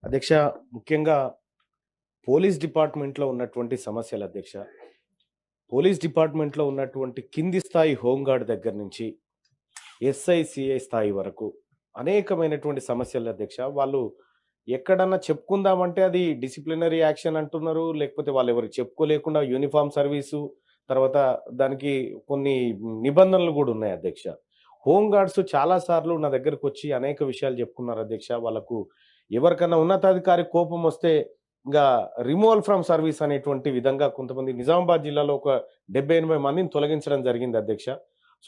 అధ్యక్ష, ముఖ్యంగా పోలీస్ డిపార్ట్‌మెంట్‌లో ఉన్నటువంటి సమస్యలు అధ్యక్ష. పోలీస్ డిపార్ట్‌మెంట్‌లో ఉన్నటువంటి కింది స్థాయి హోంగార్డ్ దగ్గర నుంచి ఎస్ఐ, సీఐ స్థాయి వరకు అనేకమైనటువంటి సమస్యలు అధ్యక్ష. వాళ్ళు ఎక్కడన్నా చెప్పుకుందామంటే అది డిసిప్లినరీ యాక్షన్ అంటున్నారు. లేకపోతే వాళ్ళెవరికి చెప్పుకోలేకుండా యూనిఫార్మ్ సర్వీసు, తర్వాత దానికి కొన్ని నిబంధనలు గూడా ఉన్నాయి అధ్యక్ష. హోంగార్డ్స్ చాలా సార్లు నా దగ్గరకొచ్చి అనేక విషయాలు చెప్పుకున్నారు అధ్యక్ష. వాళ్ళకు ఎవరికన్నా ఉన్నతాధికారి కోపమొస్తే ఇంగా రిమూవల్ ఫ్రమ్ సర్వీస్ అనేటువంటి విధంగా కొంతమంది నిజామాబాద్ జిల్లాలో ఒక 70, 80 మందిని తొలగించడం జరిగింది అధ్యక్ష.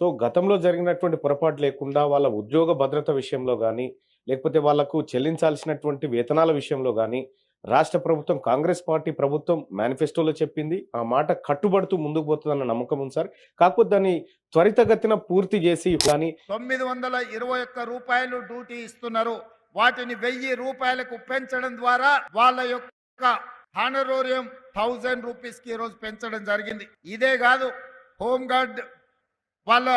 సో, గతంలో జరిగినటువంటి పొరపాటు లేకుండా వాళ్ళ ఉద్యోగ భద్రత విషయంలో గానీ, లేకపోతే వాళ్ళకు చెల్లించాల్సినటువంటి వేతనాల విషయంలో గానీ, రాష్ట్ర ప్రభుత్వం కాంగ్రెస్ పార్టీ ప్రభుత్వం మేనిఫెస్టోలో చెప్పింది. ఆ మాట కట్టుబడుతూ ముందుకు పోతదన్న నమ్మకం ఉంది సార్. కాకపోతే దాన్ని త్వరితగతిన పూర్తి జేసి కానీ రూ. 921 డ్యూటీ ఇస్తున్నారు. వాటిని రూ. 1000కు పెంచడం ద్వారా వాళ్ళ యొక్క హానరోరియం రూ. 1000 కి ఈ రోజు పెంచడం జరిగింది. ఇదే కాదు, హోంగార్డ్ వాళ్ళ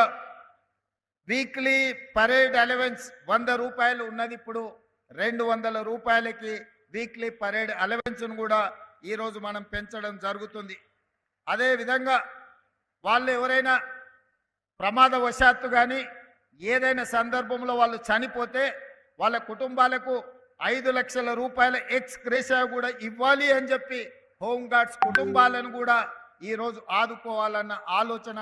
వీక్లీ పరేడ్ అలవెన్స్ రూ. 100 ఉన్నది, ఇప్పుడు రూ. 200కి వీక్లీ పరేడ్ అలవెన్స్ను కూడా ఈరోజు మనం పెంచడం జరుగుతుంది. అదేవిధంగా వాళ్ళు ఎవరైనా ప్రమాదవశాత్తు కానీ ఏదైనా సందర్భంలో వాళ్ళు చనిపోతే వాళ్ళ కుటుంబాలకు 5 లక్షల రూపాయల ఎక్స్ గ్రేషియా కూడా ఇవ్వాలి అని చెప్పి హోంగార్డ్స్ కుటుంబాలను కూడా ఈరోజు ఆదుకోవాలన్న ఆలోచన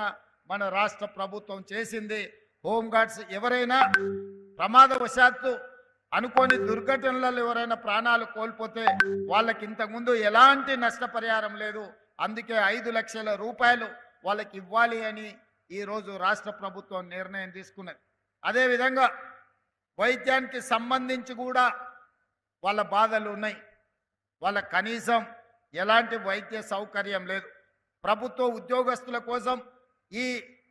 మన రాష్ట్ర ప్రభుత్వం చేసింది. హోంగార్డ్స్ ఎవరైనా ప్రమాదవశాత్తు అనుకోని దుర్ఘటనలలో ఎవరైనా ప్రాణాలు కోల్పోతే వాళ్ళకి ఇంతకుముందు ఎలాంటి నష్టపరిహారం లేదు. అందుకే 5 లక్షల రూపాయలు వాళ్ళకి ఇవ్వాలి అని ఈరోజు రాష్ట్ర ప్రభుత్వం నిర్ణయం తీసుకున్నది. అదేవిధంగా వైద్యానికి సంబంధించి కూడా వాళ్ళ బాధలు ఉన్నాయి. వాళ్ళ కనీసం ఎలాంటి వైద్య సౌకర్యం లేదు. ప్రభుత్వ ఉద్యోగస్తుల కోసం ఈ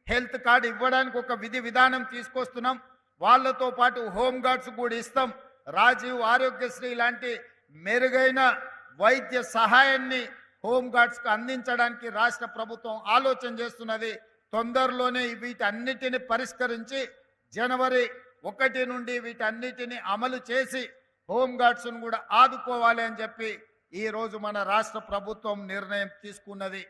హెల్త్ కార్డు ఇవ్వడానికి ఒక విధి విధానం తీసుకొస్తున్నాం. వాళ్ళతో పాటు హోంగార్డ్స్ కూడా ఇస్తాం. రాజీవ్ ఆరోగ్యశ్రీ లాంటి మెరుగైన వైద్య సహాయాన్ని హోంగార్డ్స్కు అందించడానికి రాష్ట్ర ప్రభుత్వం ఆలోచన చేస్తున్నది. తొందరలోనే వీటన్నిటిని పరిష్కరించి జనవరి 1 నుండి వీటన్నిటిని అమలు చేసి హోంగార్డ్స్ను కూడా ఆదుకోవాలి అని చెప్పి ఈరోజు మన రాష్ట్ర ప్రభుత్వం నిర్ణయం తీసుకున్నది.